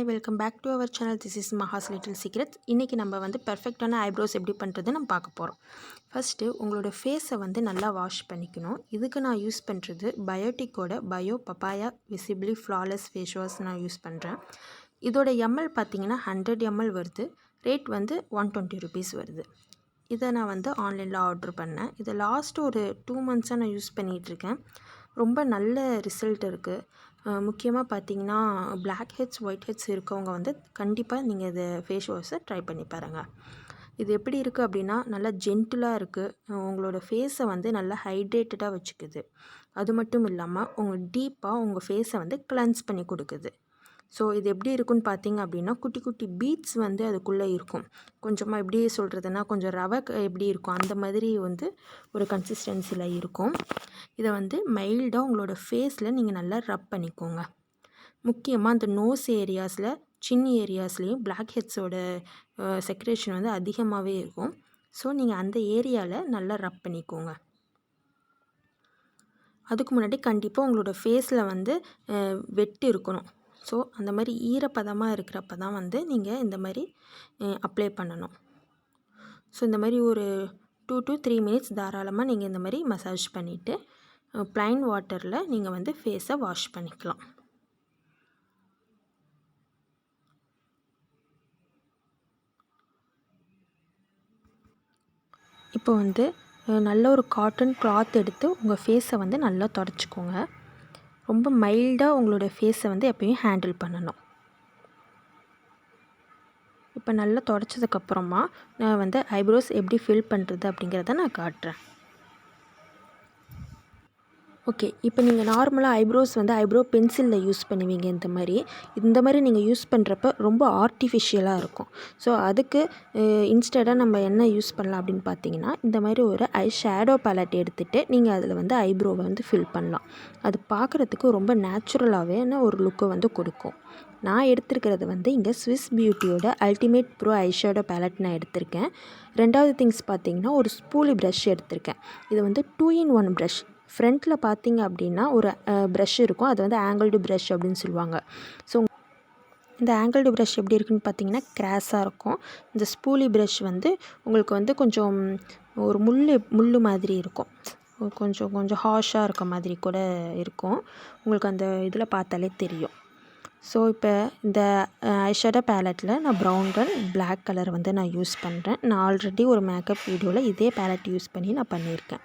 Welcome back to our channel. This is Maha's little secrets. இன்றைக்கி நம்ம வந்து பெர்ஃபெக்டான ஐப்ரோஸ் எப்படி பண்ணுறது நம்ம பார்க்க போகிறோம். ஃபஸ்ட்டு உங்களோட ஃபேஸை வந்து நல்லா வாஷ் பண்ணிக்கணும். இதுக்கு நான் யூஸ் பண்ணுறது பயோட்டிக்கோட bio papaya visibly flawless face wash நான் யூஸ் பண்ணுறேன். இதோட எம்எல் பார்த்திங்கன்னா 100 ml வருது. ரேட் வந்து 120 rupees வருது. இதை நான் வந்து ஆன்லைனில் ஆர்டர் பண்ணேன். இதை லாஸ்ட்டு ஒரு 2 months நான் யூஸ் பண்ணிகிட்ருக்கேன். ரொம்ப நல்ல ரிசல்ட் இருக்குது. முக்கியமாக பார்த்தீங்கன்னா பிளாக் ஹெட்ஸ் ஒயிட் ஹெட்ஸ் இருக்கவங்க வந்து கண்டிப்பாக நீங்கள் இதை ஃபேஸ் வாஷை ட்ரை பண்ணி பாருங்கள். இது எப்படி இருக்குது அப்படின்னா நல்லா ஜென்டிலாக இருக்குது. உங்களோட ஃபேஸை வந்து நல்லா ஹைட்ரேட்டடாக வச்சுக்குது. அது மட்டும் இல்லாமல் டீப்பாக உங்கள் ஃபேஸை வந்து கிளென்ஸ் பண்ணி கொடுக்குது. ஸோ இது எப்படி இருக்குன்னு பார்த்தீங்க அப்படின்னா குட்டி குட்டி பீட்ஸ் வந்து அதுக்குள்ளே இருக்கும். கொஞ்சமாக எப்படி சொல்கிறதுனா கொஞ்சம் ரவை எப்படி இருக்கும் அந்த மாதிரி வந்து ஒரு கன்சிஸ்டன்சியில் இருக்கும். இதை வந்து மைல்டாக உங்களோட ஃபேஸில் நீங்கள் நல்லா ரப் பண்ணிக்கோங்க. முக்கியமாக அந்த நோஸ் ஏரியாஸில் சின் ஏரியாஸ்லேயும் பிளாக் ஹெட்ஸோட செக்ரேஷன் வந்து அதிகமாகவே இருக்கும். ஸோ நீங்கள் அந்த ஏரியாவில் நல்லா ரப் பண்ணிக்கோங்க. அதுக்கு முன்னாடி கண்டிப்பாக உங்களோட ஃபேஸில் வந்து வெட்டு இருக்கணும். ஸோ அந்த மாதிரி ஈரப்பதமாக இருக்கிறப்ப தான் வந்து நீங்கள் இந்த மாதிரி அப்ளை பண்ணணும். ஸோ இந்த மாதிரி ஒரு 2 to 3 minutes தாராளமாக நீங்கள் இந்த மாதிரி மசாஜ் பண்ணிவிட்டு ப்ளைன் வாட்டரில் நீங்கள் வந்து ஃபேஸை வாஷ் பண்ணிக்கலாம். இப்போ வந்து நல்ல ஒரு காட்டன் கிளாத் எடுத்து உங்கள் ஃபேஸை வந்து நல்லா தொடச்சிக்கோங்க. ரொம்ப மைல்டாக உங்களோட ஃபேஸை வந்து எப்பயும் ஹேண்டில் பண்ணணும். இப்போ நல்லா தொடச்சதுக்கப்புறமா நான் வந்து ஐப்ரோஸ் எப்படி ஃபில் பண்ணுறது அப்படிங்கிறத நான் காட்டுறேன். ஓகே, இப்போ நீங்கள் நார்மலாக ஐப்ரோஸ் வந்து ஐப்ரோ பென்சிலில் யூஸ் பண்ணுவீங்க. இந்த மாதிரி நீங்கள் யூஸ் பண்ணுறப்ப ரொம்ப ஆர்டிஃபிஷியலாக இருக்கும். ஸோ அதுக்கு இன்ஸ்டடாக நம்ம என்ன யூஸ் பண்ணலாம் அப்படின்னு பார்த்தீங்கன்னா இந்த மாதிரி ஒரு ஐ ஷேடோ பேலட் எடுத்துகிட்டு நீங்கள் அதில் வந்து ஐப்ரோவை வந்து ஃபில் பண்ணலாம். அது பார்க்குறதுக்கு ரொம்ப நேச்சுரலாகவே ஒரு லுக்கை வந்து கொடுக்கும். நான் எடுத்துருக்கிறது வந்து இங்கே ஸ்விஸ் பியூட்டியோட ultimate pro eye shadow palette நான் எடுத்திருக்கேன். ரெண்டாவது திங்ஸ் பார்த்தீங்கன்னா ஒரு ஸ்பூலி ப்ரஷ் எடுத்திருக்கேன். இது வந்து 2-in-1 ப்ரஷ். ஃப்ரண்ட்டில் பார்த்தீங்க அப்படின்னா ஒரு ப்ரஷ் இருக்கும். அது வந்து ஆங்கிள்டு ப்ரஷ் அப்படின்னு சொல்லுவாங்க. ஸோ இந்த ஆங்கிள்டு ப்ரஷ் எப்படி இருக்குன்னு பார்த்தீங்கன்னா கிராஸாக இருக்கும். இந்த ஸ்பூலி ப்ரஷ் வந்து உங்களுக்கு வந்து கொஞ்சம் ஒரு முள் மாதிரி இருக்கும். கொஞ்சம் ஹார்ஷாக இருக்க மாதிரி கூட இருக்கும். உங்களுக்கு அந்த இதில் பார்த்தாலே தெரியும். ஸோ இப்போ இந்த ஐஷேடோ பேலட்டில் நான் ப்ரௌன் அண்ட் பிளாக் கலர் வந்து நான் யூஸ் பண்ணுறேன். நான் ஆல்ரெடி ஒரு மேக்கப் வீடியோவில் இதே பேலட் யூஸ் பண்ணி நான் பண்ணியிருக்கேன்.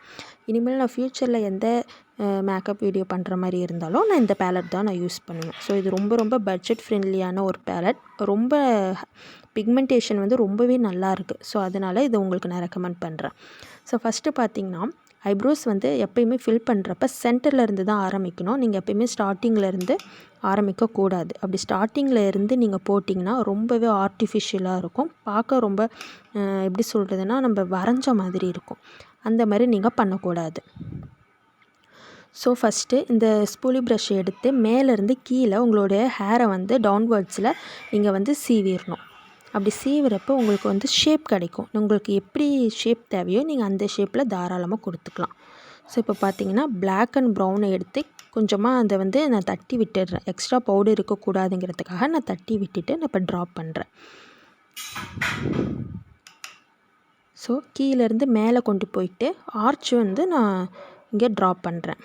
இனிமேல் நான் ஃப்யூச்சரில் எந்த மேக்கப் வீடியோ பண்ணுற மாதிரி இருந்தாலும் நான் இந்த பேலட் தான் நான் யூஸ் பண்ணுவேன். ஸோ இது ரொம்ப பட்ஜெட் ஃப்ரெண்ட்லியான ஒரு பேலட். ரொம்ப பிக்மெண்டேஷன் வந்து ரொம்பவே நல்லா இருக்குது. ஸோ அதனால் இதை உங்களுக்கு நான் ரெக்கமெண்ட் பண்ணுறேன். ஸோ ஃபஸ்ட்டு பார்த்திங்கன்னா ஐப்ரோஸ் வந்து எப்பயுமே ஃபில் பண்ணுறப்ப சென்டரில் இருந்து தான் ஆரம்பிக்கணும். நீங்கள் எப்பயுமே ஸ்டார்டிங்கில் இருந்து ஆரம்பிக்கக்கூடாது. அப்படி ஸ்டார்டிங்கில் இருந்து நீங்கள் போட்டிங்கன்னா ரொம்பவே ஆர்டிஃபிஷியலாக இருக்கும். பார்க்க ரொம்ப எப்படி சொல்கிறதுனா நம்ம வரைஞ்ச மாதிரி இருக்கும். அந்த மாதிரி நீங்கள் பண்ணக்கூடாது. ஸோ ஃபஸ்ட்டு இந்த ஸ்பூலி ப்ரஷ் எடுத்து மேலேருந்து கீழே உங்களுடைய ஹேரை வந்து டவுன்வர்ட்ஸில் நீங்கள் வந்து சீவிடணும். அப்படி சீவுறப்போ உங்களுக்கு வந்து ஷேப் கிடைக்கும். உங்களுக்கு எப்படி ஷேப் தேவையோ நீங்கள் அந்த ஷேப்பில் தாராளமாக கொடுத்துக்கலாம். ஸோ இப்போ பார்த்தீங்கன்னா பிளாக் அண்ட் ப்ரௌனை எடுத்து கொஞ்சமாக அதை வந்து நான் தட்டி விட்டுடுறேன். எக்ஸ்ட்ரா பவுடர் இருக்கக்கூடாதுங்கிறதுக்காக நான் தட்டி விட்டுட்டு நான் இப்போ ட்ராப் பண்ணுறேன். ஸோ கீழேருந்து மேலே கொண்டு போயிட்டு ஆர்ச் வந்து நான் இங்கே ட்ராப் பண்ணுறேன்.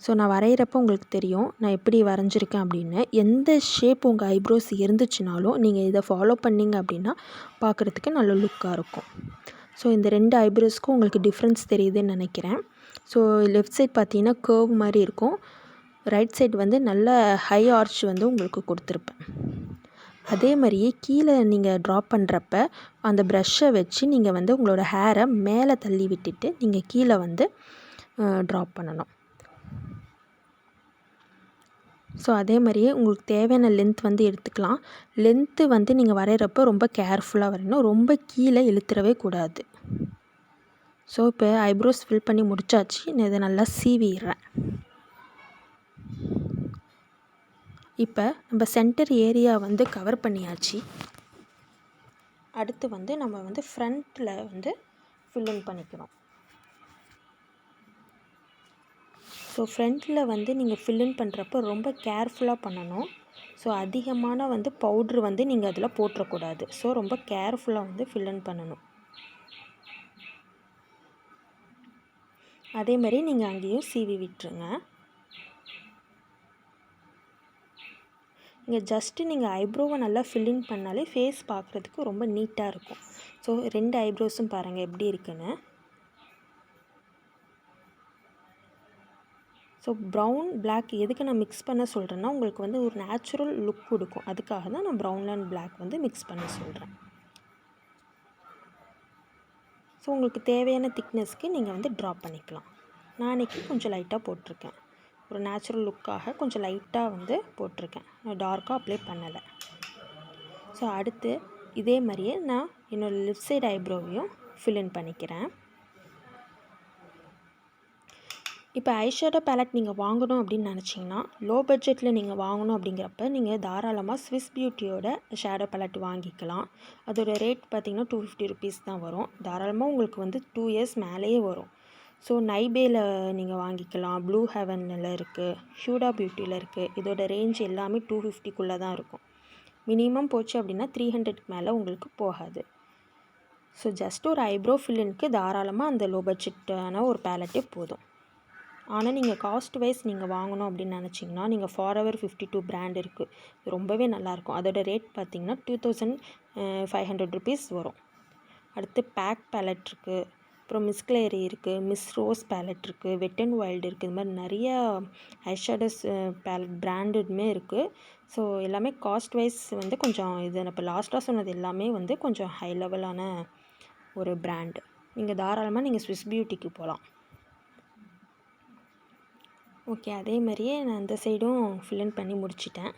ஸோ நான் வரைகிறப்போ உங்களுக்கு தெரியும் நான் எப்படி வரைஞ்சிருக்கேன் அப்படின்னு. எந்த ஷேப் உங்கள் ஐப்ரோஸ் இருந்துச்சுனாலும் நீங்கள் இதை ஃபாலோ பண்ணிங்க அப்படின்னா பார்க்குறதுக்கு நல்ல லுக்காக இருக்கும். ஸோ இந்த 2 ஐப்ரோஸ்க்கும் உங்களுக்கு டிஃப்ரென்ஸ் தெரியுதுன்னு நினைக்கிறேன். ஸோ லெஃப்ட் சைட் பார்த்தீங்கன்னா கர்வ் மாதிரி இருக்கும். ரைட் சைட் வந்து நல்ல ஹை ஆர்ச் வந்து உங்களுக்கு கொடுத்துருப்பேன். அதே மாதிரியே கீழே நீங்கள் ட்ராப் பண்ணுறப்ப அந்த ப்ரஷ்ஷை வச்சு நீங்கள் வந்து உங்களோட ஹேரை மேலே தள்ளி விட்டுட்டு நீங்கள் கீழே வந்து ட்ராப் பண்ணணும். ஸோ அதே மாதிரியே உங்களுக்கு தேவையான லென்த் வந்து எடுத்துக்கலாம். லென்த்து வந்து நீங்கள் வரைகிறப்போ ரொம்ப கேர்ஃபுல்லாக வரையணும். ரொம்ப கீழே இழுத்துறவே கூடாது. ஸோ இப்போ ஐப்ரோஸ் ஃபில் பண்ணி முடிச்சாச்சு. நான் இதை நல்லா சீவிடுறேன். இப்போ நம்ம சென்டர் ஏரியா வந்து கவர் பண்ணியாச்சு. அடுத்து வந்து நம்ம வந்து ஃப்ரண்ட்டில் வந்து ஃபில்லிங் பண்ணிக்கிறோம். ஸோ ஃப்ரண்ட்டில் வந்து நீங்கள் ஃபில்லிங் பண்ணுறப்போ ரொம்ப கேர்ஃபுல்லாக பண்ணணும். ஸோ அதிகமான வந்து பவுட்ரு வந்து நீங்கள் அதில் போட்டுறக்கூடாது. ஸோ ரொம்ப கேர்ஃபுல்லாக வந்து ஃபில் பண்ணணும். அதே மாதிரி நீங்கள் அங்கேயும் சீவி விட்டுருங்க. இங்கே ஜஸ்ட்டு நீங்கள் ஐப்ரோவை நல்லா ஃபில்லிங் பண்ணாலே ஃபேஸ் பார்க்குறதுக்கு ரொம்ப நீட்டாக இருக்கும். ஸோ 2 ஐப்ரோஸும் பாருங்கள் எப்படி இருக்குன்னு. ஸோ ப்ரௌன் பிளாக் எதுக்கு நான் மிக்ஸ் பண்ண சொல்கிறேன்னா, உங்களுக்கு வந்து ஒரு நேச்சுரல் லுக் கொடுக்கும். அதுக்காக தான் நான் ப்ரௌன் அண்ட் பிளாக் வந்து மிக்ஸ் பண்ண சொல்கிறேன். ஸோ உங்களுக்கு தேவையான திக்னஸ்க்கு நீங்கள் வந்து ட்ராப் பண்ணிக்கலாம். நான் அன்றைக்கி கொஞ்சம் லைட்டாக போட்டிருக்கேன். ஒரு நேச்சுரல் லுக்காக கொஞ்சம் லைட்டாக வந்து போட்டிருக்கேன். நான் டார்க்காக அப்ளை பண்ணலை. ஸோ அடுத்து இதே மாதிரியே நான் என்னோடய லெஃப்ட் சைடு ஐப்ரோவையும் ஃபில் பண்ணிக்கிறேன். இப்போ ஐஷேடோ பேலட் நீங்கள் வாங்கணும் அப்படின்னு நினச்சிங்கன்னா, லோ பட்ஜெட்டில் நீங்கள் வாங்கணும் அப்படிங்கிறப்ப நீங்கள் தாராளமாக ஸ்விஸ் பியூட்டியோட ஷேடோ பேலட் வாங்கிக்கலாம். அதோட ரேட் பார்த்திங்கன்னா 250 ருபீஸ் தான் வரும். தாராளமாக உங்களுக்கு வந்து 2 இயர்ஸ் மேலேயே வரும். ஸோ நைபேயில் நீங்கள் வாங்கிக்கலாம், ப்ளூ ஹெவனில் இருக்குது, ஹியூடா பியூட்டியில் இருக்குது. இதோட ரேஞ்ச் எல்லாமே 250க்குள்ளே தான் இருக்கும். மினிமம் போச்சு அப்படின்னா 300க்கு மேலே உங்களுக்கு போகாது. ஸோ ஜஸ்ட் ஒரு ஐப்ரோ ஃபில்லினுக்கு தாராளமாக அந்த லோ பட்ஜெட்டான ஒரு பேலட்டே போதும். ஆனால் நீங்கள் காஸ்ட் வைஸ் நீங்கள் வாங்கணும் அப்படின்னு நினச்சிங்கன்னா, நீங்கள் ஃபாரெவர் 52 பிராண்ட் இருக்குது. ரொம்பவே நல்லாயிருக்கும். அதோட ரேட் பார்த்திங்கன்னா 2500 ருபீஸ் வரும். அடுத்து பேக் பேலட் இருக்குது, அப்புறம் மிஸ் கிளேரி இருக்குது, மிஸ் ரோஸ் பேலட் இருக்குது, வெட் அண்ட் வைல்டு இருக்குது. இது மாதிரி நிறையா ஐஷேடோஸ் பேலட் பிராண்டுமே இருக்குது. ஸோ எல்லாமே காஸ்ட் வைஸ் வந்து கொஞ்சம் இது நான் இப்போ லாஸ்ட்டாக சொன்னது எல்லாமே வந்து கொஞ்சம் ஹை லெவலான ஒரு பிராண்டு. நீங்கள் தாராளமாக நீங்கள் ஸ்விஸ் பியூட்டிக்கு போகலாம். ஓகே, அதே மாதிரியே நான் அந்த சைடும் ஃபில் பண்ணி முடிச்சிட்டேன்.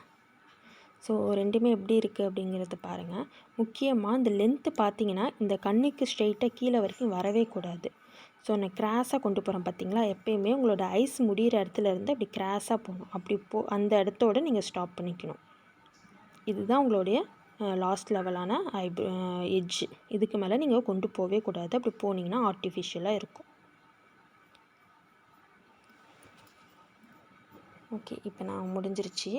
ஸோ ரெண்டுமே எப்படி இருக்குது அப்படிங்கிறத பாருங்கள். முக்கியமாக இந்த லென்த்து பார்த்தீங்கன்னா, இந்த கண்ணுக்கு ஸ்ட்ரெயிட்டாக கீழே வரைக்கும் வரவே கூடாது. ஸோ நான் கிராஸாக கொண்டு போகிறேன் பார்த்தீங்களா, எப்போயுமே உங்களோட ஐஸ் முடிகிற இடத்துல இருந்து அப்படி கிராஸாக போகணும். அப்படி அந்த இடத்தோடு நீங்கள் ஸ்டாப் பண்ணிக்கணும். இதுதான் உங்களுடைய லாஸ்ட் லெவலான எட்ஜ். இதுக்கு மேலே நீங்கள் கொண்டு போகவே கூடாது. அப்படி போனீங்கன்னா ஆர்டிஃபிஷியலாக இருக்கும். ஓகே, இப்போ நான் முடிஞ்சிருச்சு.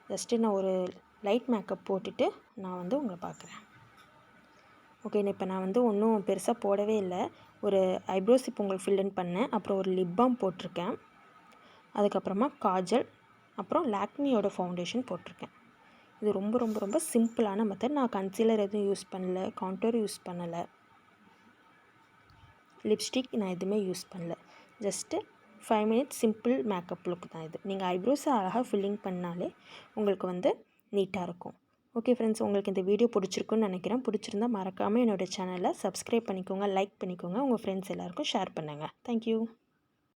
ஜஸ்ட்டு நான் ஒரு லைட் மேக்கப் போட்டுட்டு நான் வந்து உங்களை பார்க்குறேன். ஓகே, இப்போ நான் வந்து ஒன்றும் பெருசாக போடவே இல்லை. ஒரு ஐப்ரோஸ் இப்போ உங்களுக்கு ஃபில் பண்ணேன். அப்புறம் ஒரு லிப் பாம் போட்டிருக்கேன். அதுக்கப்புறமா காஜல், அப்புறம் லாக்மியோட ஃபவுண்டேஷன் போட்டிருக்கேன். இது ரொம்ப ரொம்ப ரொம்ப சிம்பிளான மெத்தட். நான் கன்சீலர் எதுவும் யூஸ் பண்ணல, கான்டோர் யூஸ் பண்ணலை, லிப்ஸ்டிக் நான் எதுவுமே யூஸ் பண்ணல. Just 5 minutes simple makeup look தான் இது. நீங்கள் ஐப்ரோஸை அழகாக ஃபில்லிங் பண்ணாலே உங்களுக்கு வந்து நீட்டாக இருக்கும். ஓகே ஃப்ரெண்ட்ஸ், உங்களுக்கு இந்த வீடியோ பிடிச்சிருக்குன்னு நினைக்கிறேன். பிடிச்சிருந்தா மறக்காமல் என்னோடய சேனலை சப்ஸ்கிரைப் பண்ணிக்கோங்க, லைக் பண்ணிக்கோங்க, உங்கள் ஃப்ரெண்ட்ஸ் எல்லாேருக்கும் ஷேர் பண்ணுங்கள். தேங்க்யூ.